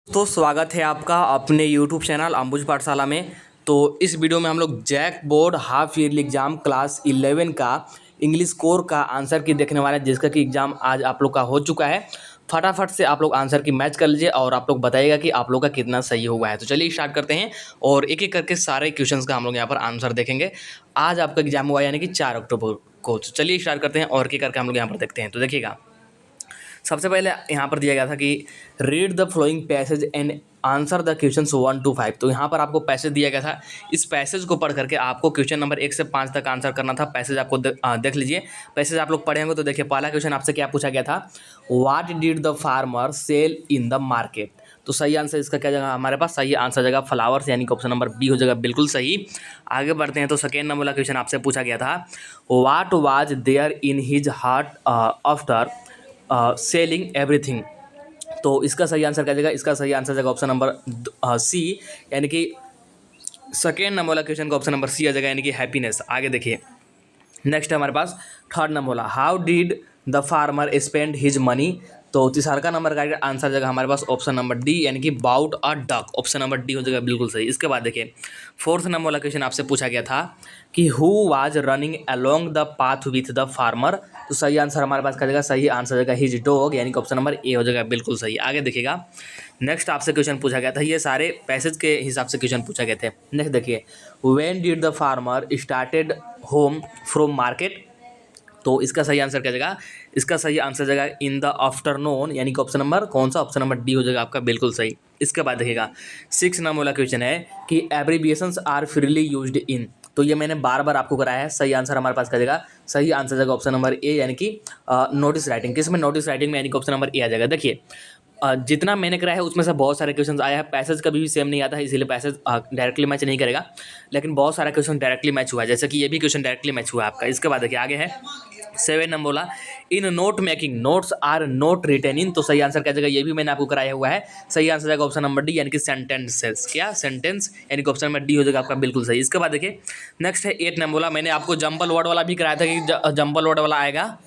तो स्वागत है आपका अपने YouTube चैनल अंबुज पाठशाला में। तो इस वीडियो में हम लोग JAC board half yearly exam class 11 का इंग्लिश कोर का आंसर की देखने वाले हैं, जिसका कि एग्जाम आज आप लोग का हो चुका है। फटाफट से आप लोग आंसर की मैच कर लीजिए और आप लोग बताइएगा कि आप लोग का कितना सही हुआ है। तो चलिए स्टार्ट करते हैं और एक एक करके सारे क्वेश्चंस का हम लोग यहाँ पर आंसर देखेंगे। आज आपका एग्जाम हुआ यानी कि 4 अक्टूबर को। तो चलिए स्टार्ट करते हैं और एक एक करके हम लोग यहाँ पर देखते हैं। तो देखिएगा, सबसे पहले यहाँ पर दिया गया था कि read the flowing passage and answer the question 1 to 5। तो यहाँ पर आपको पैसेज दिया गया था। इस पैसेज को पढ़ करके आपको क्वेश्चन नंबर 1 से 5 तक आंसर करना था। पैसेज आपको देख लीजिए। पैसेज आप लोग पढ़े होंगे तो देखिए, पहला क्वेश्चन आपसे क्या पूछा गया था, what did the farmer sell in the market. तो सही आंसर इसका क्या जगह हमारे पास, सही आंसर जगह फ्लावर्स, यानी कि ऑप्शन नंबर बी हो जाएगा बिल्कुल सही। आगे बढ़ते हैं तो सेकेंड नंबर वाला क्वेश्चन आपसे पूछा गया था, what was there in his heart after selling everything. तो इसका सही आंसर क्या जाएगा, इसका सही आंसर जाएगा ऑप्शन नंबर सी, यानी कि सेकेंड नंबर वाला क्वेश्चन का ऑप्शन नंबर सी आ जाएगा, यानी कि हैप्पीनेस। आगे देखिए, नेक्स्ट है हमारे पास थर्ड नंबर वाला, how did the farmer spend his money. तो तीसरा नंबर का आंसर जाएगा हमारे पास ऑप्शन नंबर डी, यानी कि bout a duck. Option number D हो जाएगा बिल्कुल सही। इसके बाद देखिए, फोर्थ नंबर वाला क्वेश्चन आपसे पूछा गया था कि who was running along the path with the farmer. तो सही आंसर हमारे पास क्या जाएगा, सही आंसर जाएगा हिज डॉग, यानी कि ऑप्शन नंबर ए हो जाएगा बिल्कुल सही। आगे देखिएगा, नेक्स्ट आपसे क्वेश्चन पूछा गया था, ये सारे पैसेज के हिसाब से क्वेश्चन पूछा गए थे। नेक्स्ट देखिए, when did the farmer started home from market. तो इसका सही आंसर क्या जाएगा, इसका सही आंसर जाएगा इन द आफ्टरनून, यानी कि ऑप्शन नंबर कौन सा, ऑप्शन नंबर डी हो जाएगा आपका बिल्कुल सही। इसके बाद देखिएगा, 6 नंबर वाला क्वेश्चन है कि abbreviations are freely used in. तो ये मैंने बार बार आपको कराया है। सही आंसर हमारे पास क्या जाएगा, सही आंसर जाएगा ऑप्शन नंबर ए, यानी कि नोटिस राइटिंग। किस में, नोटिस राइटिंग में, यानी कि ऑप्शन नंबर ए आ जाएगा। देखिए, जितना मैंने कराया है उसमें से बहुत सारे क्वेश्चंस आया है। पैसेज कभी भी सेम नहीं आता है, इसीलिए पैसेज डायरेक्टली मैच नहीं करेगा, लेकिन बहुत सारा क्वेश्चन डायरेक्टली मैच हुआ है, जैसे कि ये भी क्वेश्चन डायरेक्टली मैच हुआ है आपका। इसके बाद देखिए आगे है 7 नंबर बोला, in note making notes are not written in. तो सही आंसर क्या जाएगा, ये भी मैंने आपको कराया हुआ है। सही आंसर जाएगा ऑप्शन नंबर डी, यानी कि सेंटेंसेस। क्या, सेंटेंस, यानी कि ऑप्शन नंबर डी हो जाएगा आपका बिल्कुल सही। इसके बाद देखिए, नेक्स्ट है 8 नंबर बोला, मैंने आपको जंबल वर्ड वाला भी कराया था कि जंबल वर्ड वाला आएगा।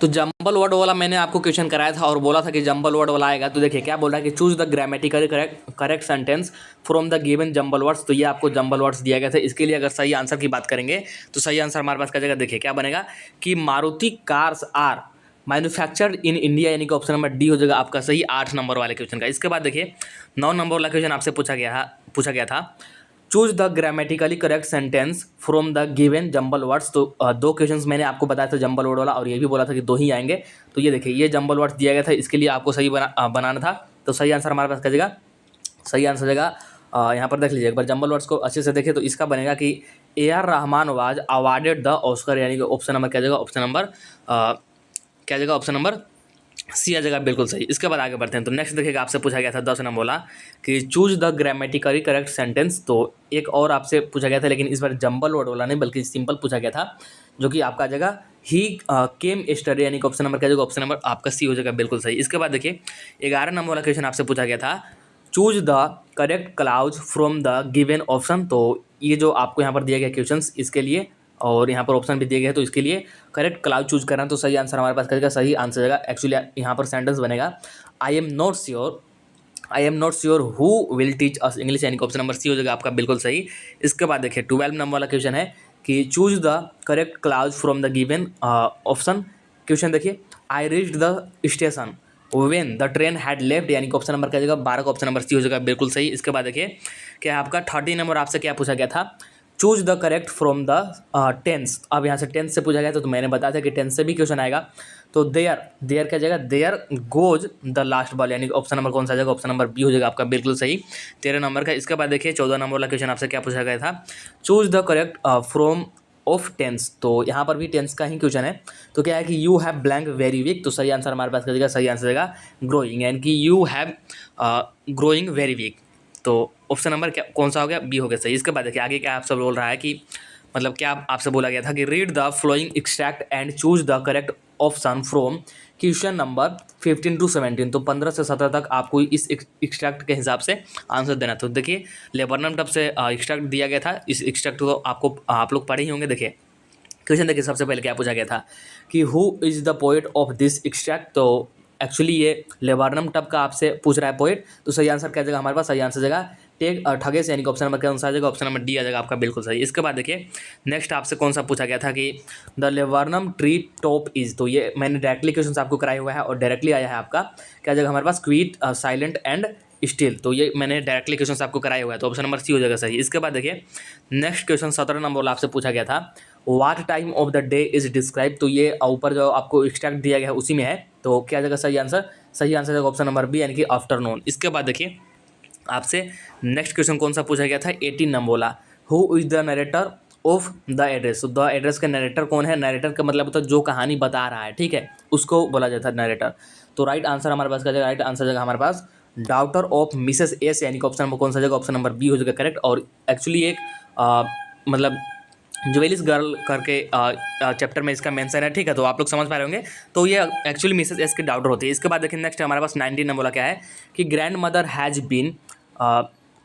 तो जंबल वर्ड वाला मैंने आपको क्वेश्चन कराया था और बोला था कि जंबल वर्ड वाला आएगा। तो देखिए क्या बोल रहा है कि choose the grammatically correct sentence from the given jumble words. तो ये आपको जंबल वर्ड्स दिया गया था। इसके लिए अगर सही आंसर की बात करेंगे तो सही आंसर हमारे पास क्या जाएगा, देखिए क्या बनेगा कि Maruti cars are manufactured in India, यानी कि ऑप्शन नंबर डी हो जाएगा आपका सही 8 नंबर वाले क्वेश्चन का। इसके बाद देखिए 9 नंबर वाला क्वेश्चन आपसे पूछा गया था, choose the grammatically correct sentence from the given jumble words. तो दो क्वेश्चंस मैंने आपको बताया था जंबल वर्ड वाला, और ये भी बोला था कि दो ही आएंगे। तो ये देखिए, ये जंबल वर्ड्स दिया गया था, इसके लिए आपको सही बनाना था। तो सही आंसर हमारे पास क्या जाएगा, सही आंसर जाएगा यहाँ पर देख लीजिए एक बार, जंबल वर्ड्स को अच्छे से देखिए तो इसका बनेगा कि A R Rahman was awarded the Oscar, यानी कि ऑप्शन नंबर क्या जाएगा, ऑप्शन नंबर क्या जाएगा, ऑप्शन नंबर सी आ जाएगा बिल्कुल सही। इसके बाद आगे बढ़ते हैं। तो नेक्स्ट देखिएगा, आपसे पूछा गया था 10 नंबर बोला कि choose the grammatically correct sentence. तो एक और आपसे पूछा गया था, लेकिन इस बार जंबल वर्ड वाला नहीं बल्कि सिंपल पूछा गया था, जो कि आपका जगह ही केम स्टडी, यानी कि ऑप्शन नंबर क्या जाएगा, ऑप्शन नंबर आपका सी हो जाएगा बिल्कुल सही। इसके बाद देखिए 11 नंबर वाला क्वेश्चन आपसे पूछा गया था, choose the correct clause from the given option. तो ये जो आपको यहाँ पर दिया गया क्वेश्चन, इसके लिए और यहाँ पर ऑप्शन भी दिए गए हैं, तो इसके लिए करेक्ट क्लाउड चूज करना। तो सही आंसर हमारे पास करेगा, सही आंसर जाएगा एक्चुअली यहाँ पर सेंटेंस बनेगा, I am not sure who will teach us English, यानी कि ऑप्शन नंबर सी हो जाएगा आपका बिल्कुल सही। इसके बाद देखिए 12 नंबर वाला क्वेश्चन है कि choose the correct clause from the given option. Question देखिए, I reached the station when the train had left, यानी कि ऑप्शन नंबर क्या जाएगा, 12 का ऑप्शन नंबर सी हो जाएगा बिल्कुल सही। इसके बाद देखिए क्या आपका 30 नंबर आपसे क्या पूछा गया था, choose the correct from the tense. अब यहाँ से टेंस से पूछा गया तो मैंने बताया था कि टेंस से भी क्वेश्चन आएगा। तो देयर क्या जाएगा, there goes the last ball, यानी ऑप्शन नंबर कौन सा जाएगा, ऑप्शन नंबर बी हो जाएगा आपका बिल्कुल सही 13 नंबर का। इसके बाद देखिए 14 नंबर वाला क्वेश्चन आपसे क्या पूछा गया था, choose the correct from of tense. तो यहाँ पर भी टेंस का ही क्वेश्चन है। तो क्या है कि you have blank very weak. तो सही आंसर हमारे पास क्या जाएगा, सही आंसर जाएगा ग्रोइंग, यानी कि you have growing very weak. तो ऑप्शन नंबर क्या कौन सा हो गया, बी हो गया सही। इसके बाद देखिए आगे क्या आपसे बोल रहा है कि मतलब क्या आपसे बोला गया था कि read the flowing extract and choose the correct option from question number 15 to 17। तो 15 से 17 तक आपको इस एक्सट्रैक्ट के हिसाब से आंसर देना। तो देखिए लेबरनम टब से एक्सट्रैक्ट दिया गया था। इस एक्सट्रैक्ट को आपको आप लोग पढ़े ही होंगे। देखिए क्वेश्चन देखिए, सबसे पहले क्या पूछा गया था कि who is the poet of this extract. तो एक्चुअली ये लेबर्नम टब का आपसे पूछ रहा है पोएट, तो सही आंसर क्या जगह हमारे पास, सही आंसर जगह टेक ठगेस, यानी कि ऑप्शन नंबर क्या आंसर आ जाएगा, ऑप्शन नंबर डी आ जाएगा आपका बिल्कुल सही। इसके बाद देखिए नेक्स्ट आपसे कौन सा पूछा गया था कि the laburnum tree top is, तो ये मैंने डायरेक्टली क्वेश्चन आपको कराया हुआ है और डायरेक्टली आया है आपका क्या जगह हमारे पास, क्वीट साइलेंट एंड स्टिल, तो ये मैंने डायरेक्टली क्वेश्चन आपको कराया हुआ है, तो ऑप्शन नंबर सी हो जाएगा सही। इसके बाद देखिए नेक्स्ट क्वेश्चन 17 नंबर वाला आपसे पूछा गया था what time of the day is describe, तो ये ऊपर जो आपको एक्सट्रैक्ट दिया गया है उसी में है, तो क्या जगह सही आंसर, सही आंसर जगह ऑप्शन नंबर बी यानी कि आफ्टरनून। इसके बाद देखिए आपसे नेक्स्ट क्वेश्चन कौन सा पूछा गया था, 18 नंबर वाला, who is the narrator of the address, तो द एड्रेस का नरेटर कौन है, नरेटर का मतलब होता है जो कहानी बता रहा है, ठीक है, उसको बोला जाता है नरेटर। तो राइट आंसर हमारे पास क्या जगह, राइट आंसर जगह हमारे पास डॉक्टर ऑफ मिसेस एस, यानी कि ऑप्शन नंबर कौन सा जगह, ऑप्शन नंबर बी हो जाएगा करेक्ट। और एक्चुअली एक मतलब ज्वेलिस गर्ल करके चैप्टर में इसका मेंशन है, ठीक है, तो आप लोग समझ पा रहे होंगे, तो ये एक्चुअली मिसेस एस की डॉटर होती है। इसके बाद देखिए नेक्स्ट हमारे पास 19 नंबर क्या है कि grandmother has been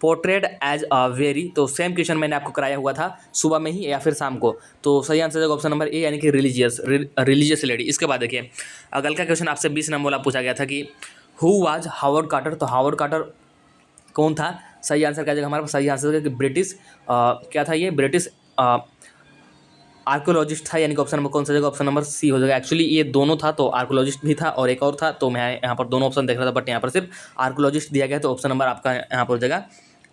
portrayed as a very, तो सेम क्वेश्चन मैंने आपको कराया हुआ था सुबह में ही या फिर शाम को, तो सही आंसर है ऑप्शन नंबर ए यानी कि रिलीजियस लेडी। इसके बाद देखिए अगल का क्वेश्चन आपसे 20 नंबर वाला पूछा गया था कि हु वाज हावर्ड कार्टर, तो हावर्ड कार्टर कौन था, सही आंसर क्या जगह हमारे पास, सही आंसर कि ब्रिटिश क्या था ये, ब्रिटिश आर्कोलॉजिस्ट था, यानी कि ऑप्शन नंबर कौन सा जगह, ऑप्शन नंबर सी हो जाएगा। एक्चुअली ये दोनों था, तो आर्कोलॉजिस्ट भी था और एक और था, तो मैं यहाँ पर दोनों ऑप्शन देख रहा था, बट यहाँ पर सिर्फ आर्कोलॉजिस्ट दिया गया है, तो ऑप्शन नंबर आपका यहाँ पर हो जाएगा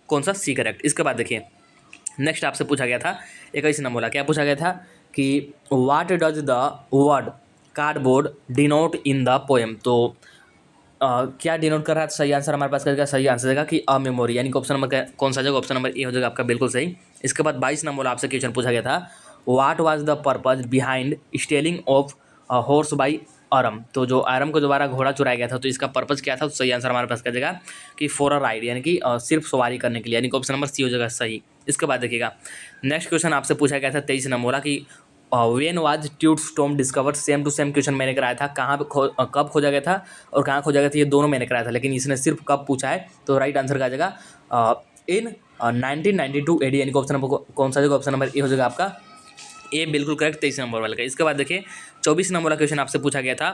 कौन सा, सी करेक्ट। इसके बाद देखिए नेक्स्ट आपसे पूछा गया था 21 नंबर वाला, क्या पूछा गया था कि what does the word cardboard denote in the poem, तो क्या डिनोट कर रहा है, सही आंसर हमारे पास करेगा, सही आंसर देगा कि अ मेमोरी, यानी कि ऑप्शन नंबर कौन सा जगह, ऑप्शन नंबर ए हो जाएगा आपका बिल्कुल सही। इसके बाद 22 नंबर आपसे क्वेश्चन पूछा गया था what was the purpose behind stealing of horse by Aram, तो जो आरम को दोबारा घोड़ा चुराया गया था, तो इसका पर्पज क्या था, तो सही आंसर हमारे पास क्या जगह कि फॉर अ राइड, यानी कि सिर्फ सवारी करने के लिए, यानी कि ऑप्शन नंबर सी हो जाएगा सही। इसके बाद देखिएगा नेक्स्ट क्वेश्चन आपसे पूछा गया था 23 नंबर कि when was Tut's tomb discovered, same to same question मैंने कराया था, कहाँ पे कब खोजा गया था और कहाँ खोजा गया था, ये दोनों मैंने कराया था, लेकिन इसने सिर्फ कब पूछा है, तो राइट आंसर का जगह इन 1992 AD, यानी कि ऑप्शन नंबर कौन सा जगह, ऑप्शन नंबर ए हो जाएगा आपका ए बिल्कुल करेक्ट 23 नंबर वाले का। इसके बाद देखिए 24 नंबर वाला क्वेश्चन आपसे पूछा गया था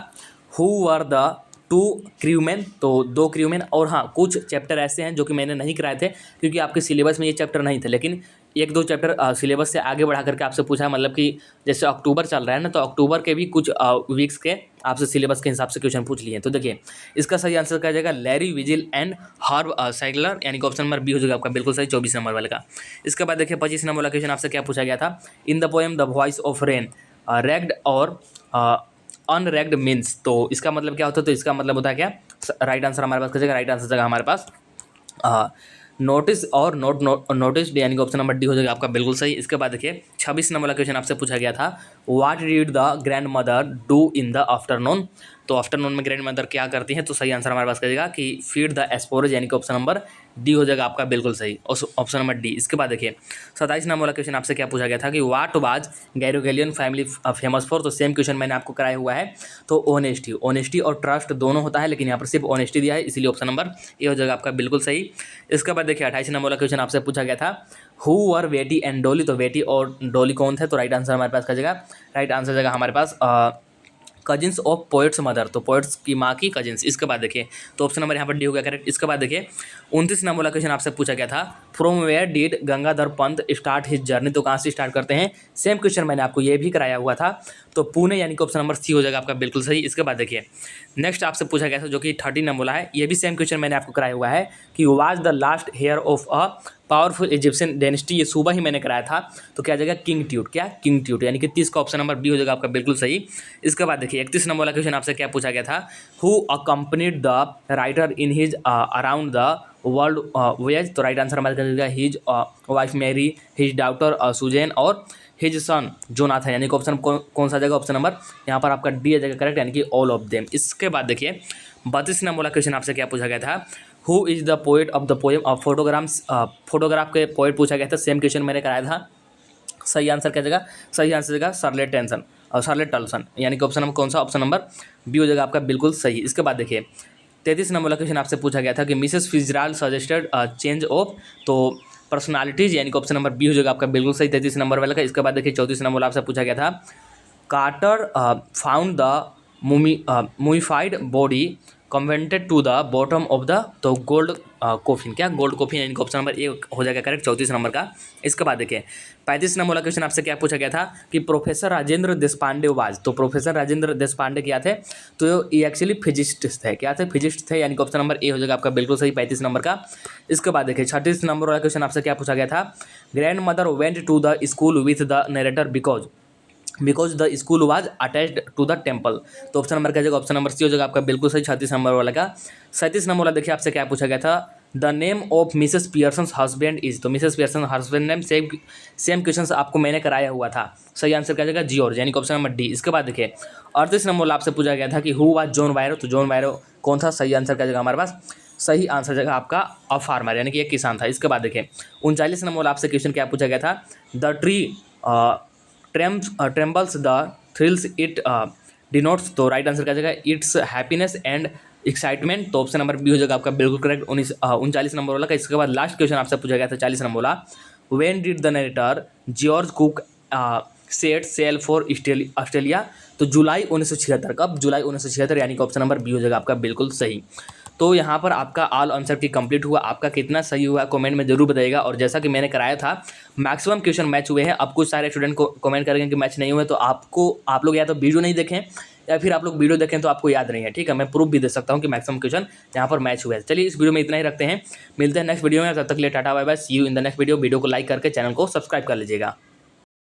who were the two crewman, तो दो क्रूमैन, और हाँ कुछ चैप्टर ऐसे हैं जो कि मैंने नहीं कराए थे क्योंकि आपके सिलेबस में ये चैप्टर नहीं थे, लेकिन एक दो चैप्टर सिलेबस से आगे बढ़ा करके आपसे पूछा है, मतलब कि जैसे अक्टूबर चल रहा है ना, तो अक्टूबर के भी कुछ वीक्स के आपसे सिलेबस के हिसाब से क्वेश्चन पूछ लिए हैं। तो देखिए इसका सही आंसर क्या जाएगा, लैरी विजिल एंड हर्ब साइगलर, यानी कि ऑप्शन नंबर बी हो जाएगा आपका बिल्कुल सही 24 नंबर वाले का। इसके बाद देखिए 25 नंबर वाला क्वेश्चन आपसे क्या पूछा गया था, in the poem the voice of rain ragged और अनरेग्ड मीन्स, तो इसका मतलब क्या होता है, तो इसका मतलब होता है क्या, राइट आंसर हमारे पास क्या जगह, राइट आंसर जगह हमारे पास नोटिस और नोटिस, यानी कि ऑप्शन नंबर डी हो जाएगा आपका बिल्कुल सही। इसके बाद देखिए 26 नंबर वाला क्वेश्चन आपसे पूछा गया था what did the grand mother do in the afternoon, तो आफ्टरनून में ग्रैंड मदर क्या करती है, तो सही आंसर हमारे पास करेगा कि फीड द एस्पोरेज, यानी कि ऑप्शन नंबर डी हो जाएगा आपका बिल्कुल सही, ऑप्शन नंबर डी। इसके बाद देखिए 27 नंबर वाला क्वेश्चन आपसे क्या पूछा गया था कि what was Garoghlanian family famous for, तो सेम क्वेश्चन मैंने आपको कराया हुआ है, तो ऑनेस्टी और ट्रस्ट दोनों होता है, लेकिन यहाँ पर सिर्फ ऑनेस्टी दिया है, इसलिए ऑप्शन नंबर ए हो जाएगा आपका बिल्कुल सही। इसके बाद देखिए 28 नंबर वाला क्वेश्चन आपसे पूछा गया था हु वर वेटी एंड डोली, तो वेटी और डोली कौन थे, तो राइट आंसर हमारे पास क्या जगह, राइट आंसर जगह हमारे पास कजिन्स ऑफ पोइट्स मदर, तो पोइट्स की माँ की कजिन्स। इसके बाद देखिए तो ऑप्शन नंबर यहाँ पर डी हो गया करेक्ट। इसके बाद देखिए 29 नंबर वाला क्वेश्चन आपसे पूछा गया था from where did Gangadhar Pant start his journey, तो कहाँ से स्टार्ट करते हैं, सेम क्वेश्चन मैंने आपको ये भी कराया हुआ था, तो पुणे, यानी कि ऑप्शन नंबर सी हो जाएगा आपका बिल्कुल सही। इसके बाद देखिए नेक्स्ट आपसे पूछा गया था जो कि 13 नंबर वाला है, ये भी सेम क्वेश्चन मैंने आपको कराया हुआ है कि was the last heir of a powerful Egyptian dynasty, ये सुबह ही मैंने कराया था, तो क्या जाएगा किंग ट्यूट, क्या किंग ट्यूट, यानी कि 30 का ऑप्शन नंबर बी हो जाएगा आपका बिल्कुल सही। इसके बाद देखिए 31 नंबर वाला क्वेश्चन आपसे क्या पूछा गया था who accompanied the writer in his around the world voyage, तो राइट आंसर हमारे जाएगा his wife Mary, his daughter Susan और हिज सन जोनाथन, यानी कि ऑप्शन कौन सा जाएगा, ऑप्शन नंबर यहाँ पर आपका डी आ जाएगा करेक्ट, यानी कि ऑल ऑफ देम। इसके बाद देखिए 32 नंबर वाला क्वेश्चन आपसे क्या पूछा गया था who is the poet of the poem of photograph के पोएट पूछा गया था, सेम क्वेश्चन मैंने कराया था, सही आंसर क्या जगह, सही आंसर जगह शार्लेट टेंसन और शार्लेट टल्सन, यानी कि ऑप्शन नंबर कौन सा, ऑप्शन नंबर बी हो जाएगा आपका बिल्कुल सही। इसके बाद देखिए 33 नंबर वाला क्वेश्चन आपसे पूछा गया था कि Mrs Fitzgerald suggested change of, तो पर्सनालिटीज, यानी कि ऑप्शन नंबर बी हो जाएगा आपका बिल्कुल सही 33 नंबर वाला का। इसके बाद देखिए 34 नंबर वाला आपसे पूछा गया था Carter found the mummified body cemented to the bottom of the तो गोल्ड कोफिन, क्या गोल्ड कोफिन, यानी कि ऑप्शन नंबर ए हो जाएगा करेक्ट 34 नंबर का। इसके बाद देखिए 35 नंबर वाला क्वेश्चन आपसे क्या पूछा गया था कि प्रोफेसर राजेंद्र देशपांडे वाज, तो प्रोफेसर राजेंद्र देशपांडे क्या थे, तो ये एक्चुअली फिजिस्ट थे, क्या थे, फिजिस्ट थे, यानी कि ऑप्शन नंबर ए हो जाएगा आपका बिल्कुल सही 35 नंबर का। इसके बाद देखिए 36 नंबर वाला क्वेश्चन आपसे क्या पूछा गया था, grandmother went to the school with the narrator because the school was attached to the temple, तो ऑप्शन नंबर क्या जाएगा, ऑप्शन नंबर सी हो जाएगा आपका बिल्कुल सही 36 नंबर वाला का। 37 नंबर वाला देखिए आपसे क्या पूछा गया था, the name of Mrs Pearson husband is, तो Mrs Pearson husband name same question आपको मैंने कराया हुआ था, सही आंसर क्या जाएगा जॉर्ज, यानी कि ऑप्शन नंबर डी। इसके बाद देखिए 38 नंबर वाला आपसे पूछा गया था कि हु वाज जॉन वायरो, तो जॉन वायरो कौन था, सही आंसर क्या जाएगा हमारे पास, सही आंसर जाएगा आपका अ फार्मर, यानी कि एक किसान था। इसके बाद देखिए 39 नंबर वाला आपसे क्वेश्चन क्या पूछा गया था, the tree trembles the thrills it denotes, तो राइट आंसर क्या जाएगा इट्स हैप्पीनेस एंड एक्साइटमेंट, तो ऑप्शन नंबर बी हो जाएगा आपका बिल्कुल करेक्ट 39 नंबर वाला का। इसके बाद लास्ट क्वेश्चन आपसे पूछा गया था 40 नंबर वाला, when did the narrator George Cook set sail for Australia, तो जुलाई 1976, कब, जुलाई 1976, यानी कि ऑप्शन नंबर बी हो जाएगा आपका बिल्कुल सही। तो यहाँ पर आपका ऑल आंसर की कंप्लीट हुआ, आपका कितना सही हुआ कमेंट में जरूर बताइएगा। और जैसा कि मैंने कराया था मैक्सिमम क्वेश्चन मैच हुए हैं, अब कुछ सारे स्टूडेंट को कमेंट करेंगे कि मैच नहीं हुए, तो आप लोग या तो वीडियो नहीं देखें या फिर आप लोग वीडियो देखें तो आपको याद नहीं है, ठीक है, मैं प्रूफ भी दे सकता हूँ कि मैक्सिमम क्वेश्चन यहाँ पर मैच हुए हैं। चलिए इस वीडियो में इतना ही रखते हैं, मिलते हैं नेक्स्ट वीडियो में, तब तक के लिए tata bye bye, see you in the next video को लाइक करके चैनल को सब्सक्राइब कर लीजिएगा।